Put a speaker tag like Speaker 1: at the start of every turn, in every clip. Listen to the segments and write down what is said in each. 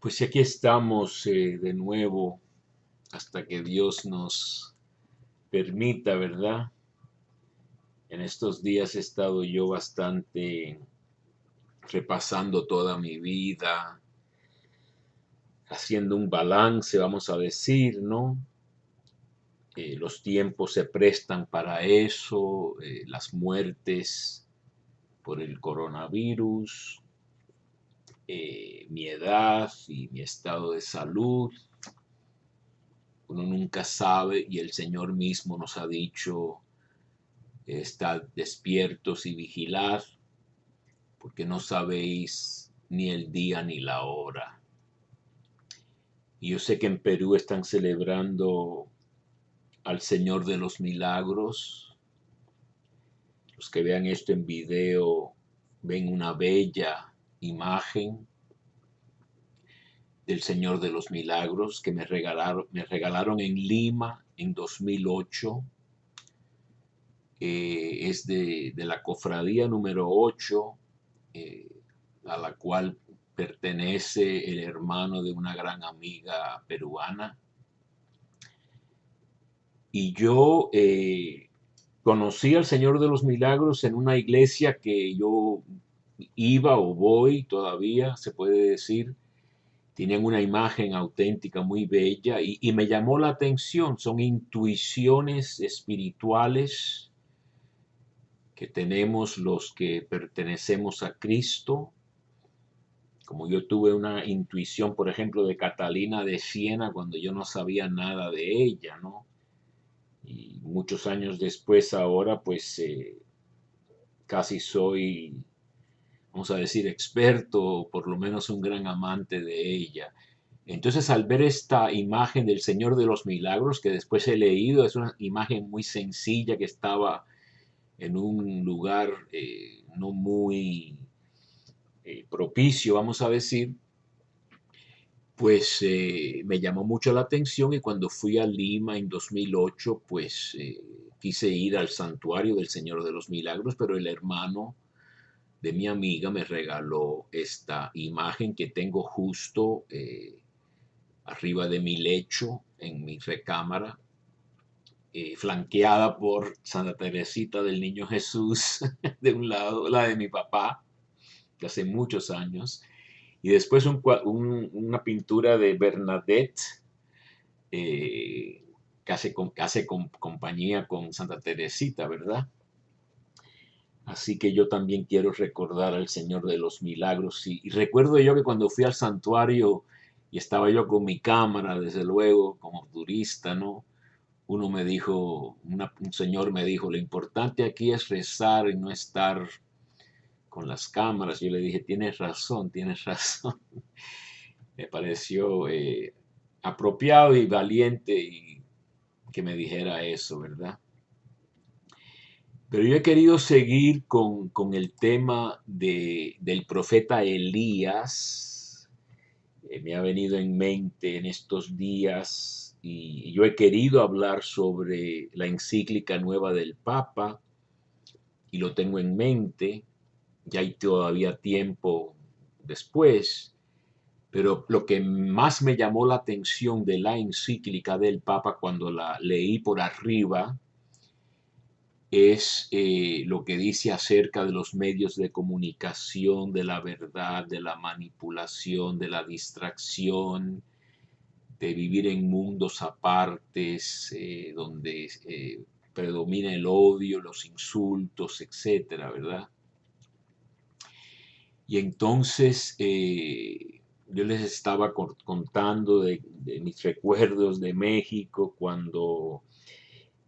Speaker 1: Pues aquí estamos de nuevo hasta que Dios nos permita, ¿verdad? En estos días he estado yo bastante repasando toda mi vida, haciendo un balance, vamos a decir, ¿no? Los tiempos se prestan para eso, las muertes por el coronavirus, mi edad y mi estado de salud. Uno nunca sabe y el Señor mismo nos ha dicho, estad despiertos y vigilad, porque no sabéis ni el día ni la hora. Y yo sé que en Perú están celebrando al Señor de los Milagros. Los que vean esto en video ven una bella imagen del Señor de los Milagros que me regalaron en Lima en 2008. Es de la cofradía número 8, a la cual pertenece el hermano de una gran amiga peruana. Y yo conocí al Señor de los Milagros en una iglesia que yo iba o voy todavía, se puede decir. Tienen una imagen auténtica muy bella y me llamó la atención. Son intuiciones espirituales que tenemos los que pertenecemos a Cristo. Como yo tuve una intuición, por ejemplo, de Catalina de Siena cuando yo no sabía nada de ella, ¿no? Y muchos años después, ahora, pues casi soy, vamos a decir, experto, o por lo menos un gran amante de ella. Entonces, al ver esta imagen del Señor de los Milagros, que después he leído, es una imagen muy sencilla que estaba en un lugar no muy propicio, vamos a decir, pues me llamó mucho la atención y cuando fui a Lima en 2008, pues quise ir al santuario del Señor de los Milagros, pero el hermano de mi amiga me regaló esta imagen que tengo justo arriba de mi lecho, en mi recámara, flanqueada por Santa Teresita del Niño Jesús, de un lado, la de mi papá, de hace muchos años, y después una pintura de Bernadette, que hace compañía con Santa Teresita, ¿verdad? Así que yo también quiero recordar al Señor de los Milagros. Y recuerdo yo que cuando fui al santuario y estaba yo con mi cámara, desde luego, como turista, ¿no? Uno me dijo, un señor me dijo, lo importante aquí es rezar y no estar con las cámaras. Yo le dije, tienes razón, tienes razón. Me pareció apropiado y valiente y que me dijera eso, ¿verdad? Pero yo he querido seguir con el tema del profeta Elías. Me ha venido en mente en estos días y yo he querido hablar sobre la encíclica nueva del Papa y lo tengo en mente. Ya hay todavía tiempo después. Pero lo que más me llamó la atención de la encíclica del Papa cuando la leí por arriba es lo que dice acerca de los medios de comunicación, de la verdad, de la manipulación, de la distracción, de vivir en mundos apartes, donde predomina el odio, los insultos, etcétera, ¿verdad? Y entonces yo les estaba contando de mis recuerdos de México cuando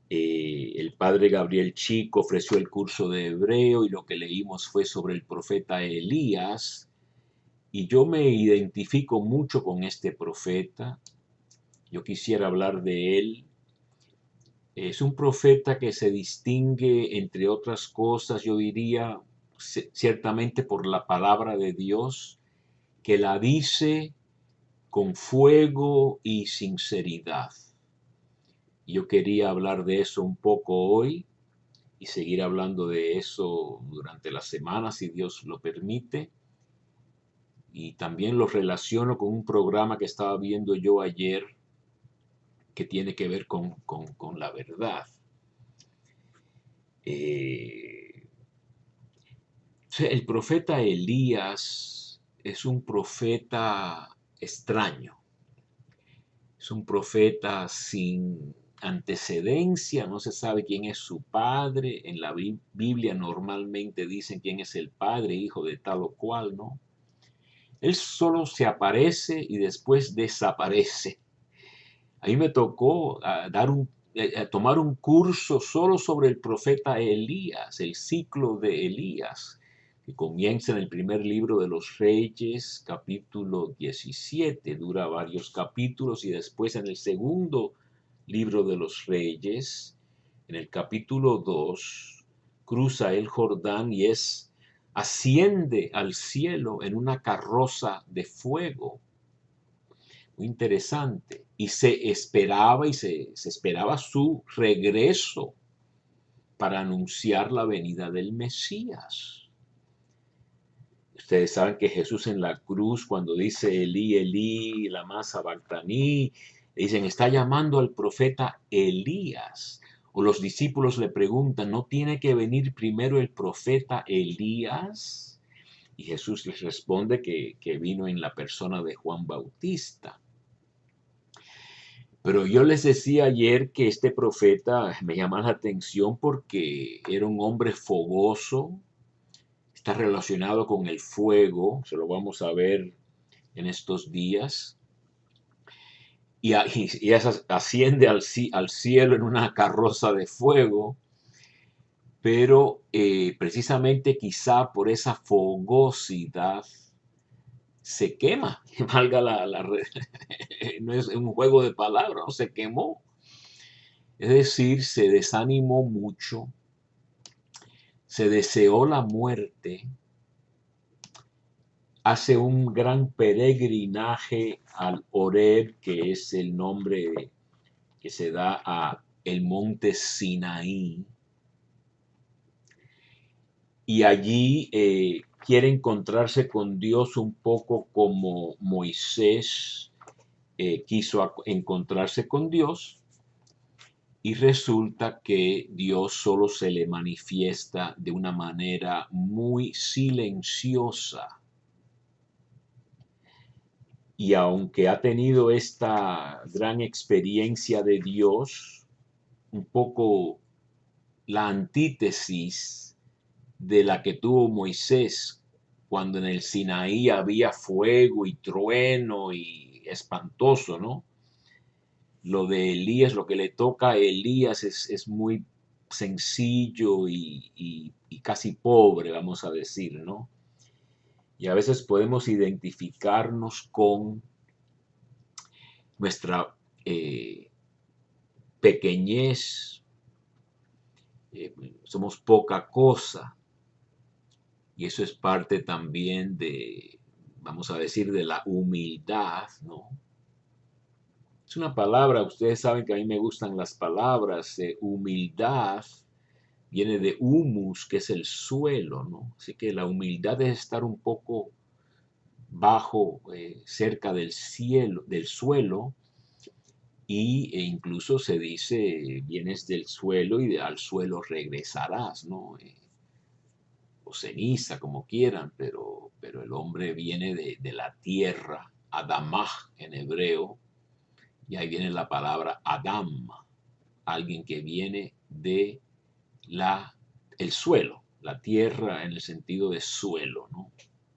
Speaker 1: el padre Gabriel Chico ofreció el curso de hebreo y lo que leímos fue sobre el profeta Elías. Y yo me identifico mucho con este profeta. Yo quisiera hablar de él. Es un profeta que se distingue, entre otras cosas, yo diría, ciertamente por la palabra de Dios, que la dice con fuego y sinceridad. Yo quería hablar de eso un poco hoy y seguir hablando de eso durante la semana, si Dios lo permite. y también lo relaciono con un programa que estaba viendo yo ayer que tiene que ver con la verdad. El profeta Elías es un profeta extraño, es un profeta sin antecedencia, no se sabe quién es su padre. En la Biblia normalmente dicen quién es el padre, hijo de tal o cual, ¿no? Él solo se aparece y después desaparece. A mí me tocó tomar un curso solo sobre el profeta Elías, el ciclo de Elías, que comienza en el primer libro de los Reyes, capítulo 17, dura varios capítulos, y después en el segundo libro de los Reyes, en el capítulo 2, cruza el Jordán y asciende al cielo en una carroza de fuego. Muy interesante. Y se esperaba su regreso para anunciar la venida del Mesías. Ustedes saben que Jesús en la cruz, cuando dice Elí, Elí, lama sabactaní, dicen, está llamando al profeta Elías. O los discípulos le preguntan, ¿no tiene que venir primero el profeta Elías? Y Jesús les responde que vino en la persona de Juan Bautista. Pero yo les decía ayer que este profeta me llama la atención porque era un hombre fogoso, está relacionado con el fuego, se lo vamos a ver en estos días, y asciende al cielo en una carroza de fuego, pero precisamente quizá por esa fogosidad se quema, valga no es un juego de palabras, ¿no? Se quemó. Es decir, se desanimó mucho, se deseó la muerte, hace un gran peregrinaje al Horeb, que es el nombre que se da a el monte Sinaí, y allí quiere encontrarse con Dios un poco como Moisés quiso encontrarse con Dios. Y resulta que Dios solo se le manifiesta de una manera muy silenciosa. Y aunque ha tenido esta gran experiencia de Dios, un poco la antítesis de la que tuvo Moisés, cuando en el Sinaí había fuego y trueno y espantoso, ¿no? Lo de Elías, lo que le toca a Elías es muy sencillo y casi pobre, vamos a decir, ¿no? Y a veces podemos identificarnos con nuestra pequeñez, somos poca cosa, y eso es parte también de, vamos a decir, de la humildad, ¿no? Es una palabra, ustedes saben que a mí me gustan las palabras, humildad viene de humus, que es el suelo, ¿no? Así que la humildad es estar un poco bajo, cerca del cielo, del suelo, e incluso se dice, vienes del suelo y al suelo regresarás, ¿no? O ceniza, como quieran, pero el hombre viene de la tierra, Adamah en hebreo, y ahí viene la palabra Adam, alguien que viene de el suelo, la tierra en el sentido de suelo, ¿no?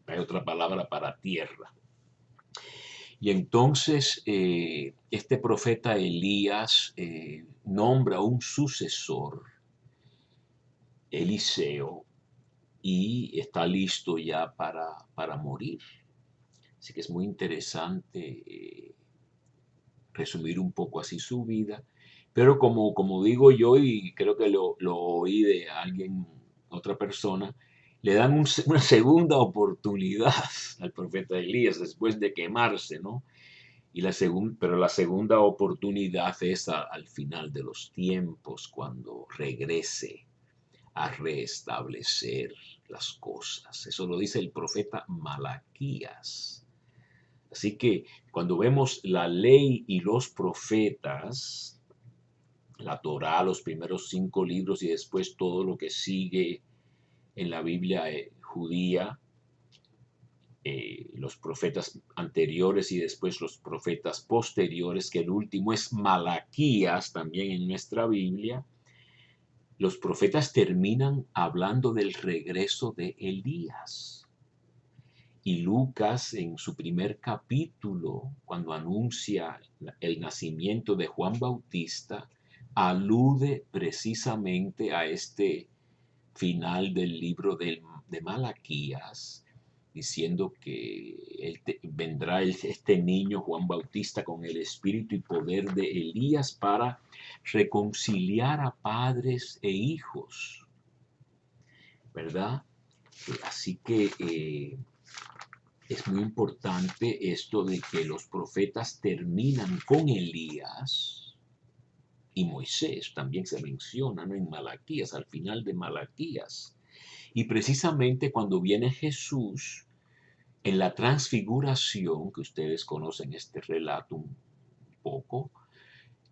Speaker 1: Hay otra palabra para tierra. Y entonces este profeta Elías nombra un sucesor, Eliseo, y está listo ya para morir. Así que es muy interesante resumir un poco así su vida. Pero como digo yo, y creo que lo oí de alguien, otra persona, le dan una segunda oportunidad al profeta Elías después de quemarse, ¿no? Pero la segunda oportunidad es al final de los tiempos, cuando regrese a restablecer las cosas. Eso lo dice el profeta Malaquías. Así que cuando vemos la ley y los profetas, la Torá, los primeros 5 libros y después todo lo que sigue en la Biblia judía, los profetas anteriores y después los profetas posteriores, que el último es Malaquías también en nuestra Biblia, los profetas terminan hablando del regreso de Elías. Y Lucas en su primer capítulo, cuando anuncia el nacimiento de Juan Bautista, alude precisamente a este final del libro de Malaquías, diciendo que vendrá este niño Juan Bautista con el espíritu y poder de Elías para reconciliar a padres e hijos, ¿verdad? Así que es muy importante esto de que los profetas terminan con Elías y Moisés, también se menciona, ¿no?, en Malaquías, al final de Malaquías. Y precisamente cuando viene Jesús, en la transfiguración, que ustedes conocen este relato un poco,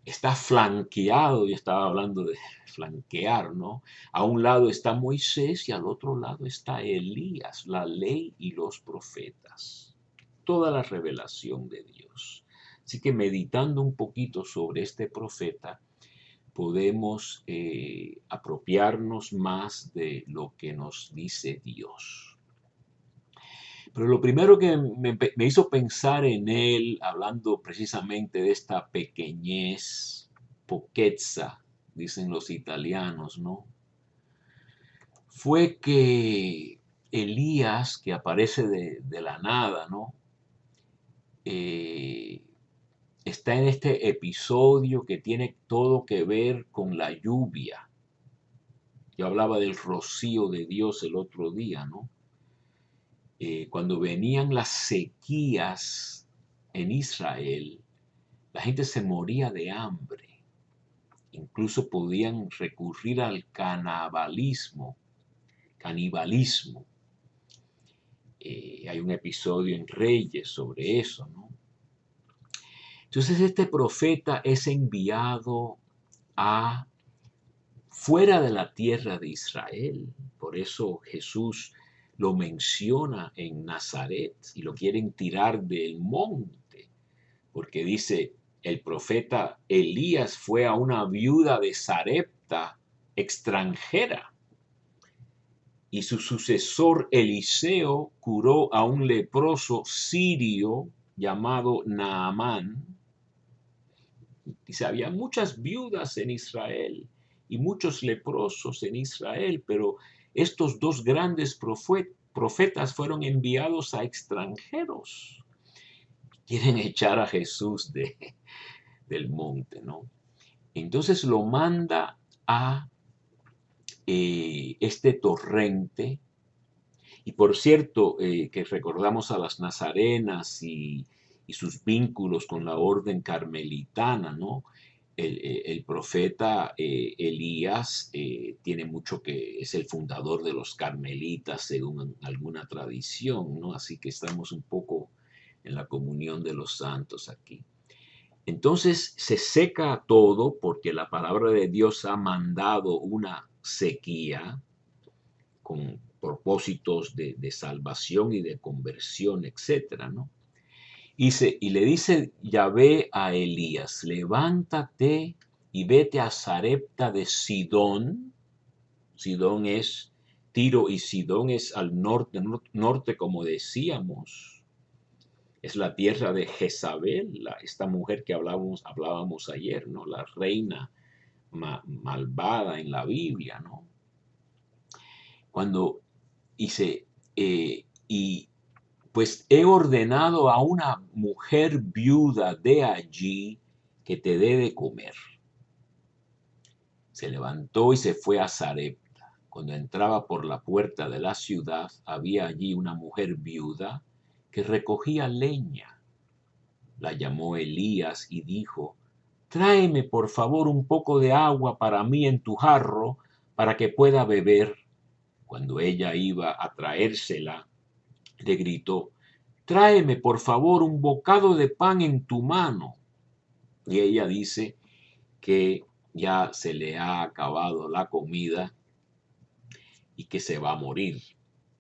Speaker 1: está flanqueado, yo estaba hablando de flanquear, ¿no? A un lado está Moisés y al otro lado está Elías, la ley y los profetas, toda la revelación de Dios. Así que meditando un poquito sobre este profeta, podemos apropiarnos más de lo que nos dice Dios. Pero lo primero que me hizo pensar en él, hablando precisamente de esta pequeñez, poquezza, dicen los italianos, ¿no?, fue que Elías, que aparece de la nada, ¿no?, está en este episodio que tiene todo que ver con la lluvia. Yo hablaba del rocío de Dios el otro día, ¿no? Cuando venían las sequías en Israel, la gente se moría de hambre. Incluso podían recurrir al canibalismo. Hay un episodio en Reyes sobre eso, ¿no? Entonces este profeta es enviado a fuera de la tierra de Israel. Por eso Jesús lo menciona en Nazaret y lo quieren tirar del monte, porque dice, el profeta Elías fue a una viuda de Sarepta extranjera y su sucesor Eliseo curó a un leproso sirio llamado Naamán. Dice, había muchas viudas en Israel y muchos leprosos en Israel, pero estos dos grandes profetas fueron enviados a extranjeros. Quieren echar a Jesús del monte, ¿no? Entonces lo manda a este torrente. Y por cierto, que recordamos a las nazarenas y sus vínculos con la orden carmelitana, ¿no? El profeta Elías tiene mucho que es el fundador de los carmelitas según alguna tradición, ¿no? Así que estamos un poco en la comunión de los santos aquí. Entonces se seca todo porque la palabra de Dios ha mandado una sequía con propósitos de salvación y de conversión, etcétera, ¿no? Y le dice Yahvé a Elías, levántate y vete a Sarepta de Sidón. Sidón es Tiro y Sidón es al norte, como decíamos. Es la tierra de Jezabel, esta mujer que hablábamos ayer, ¿no? La reina malvada en la Biblia, ¿no? Cuando dice, y pues he ordenado a una mujer viuda de allí que te dé de comer. Se levantó y se fue a Sarepta. Cuando entraba por la puerta de la ciudad, había allí una mujer viuda que recogía leña. La llamó Elías y dijo, tráeme por favor un poco de agua para mí en tu jarro, para que pueda beber. Cuando ella iba a traérsela, le gritó: tráeme por favor un bocado de pan en tu mano. Y ella dice que ya se le ha acabado la comida y que se va a morir.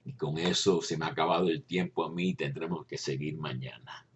Speaker 1: Y con eso se me ha acabado el tiempo a mí, tendremos que seguir mañana.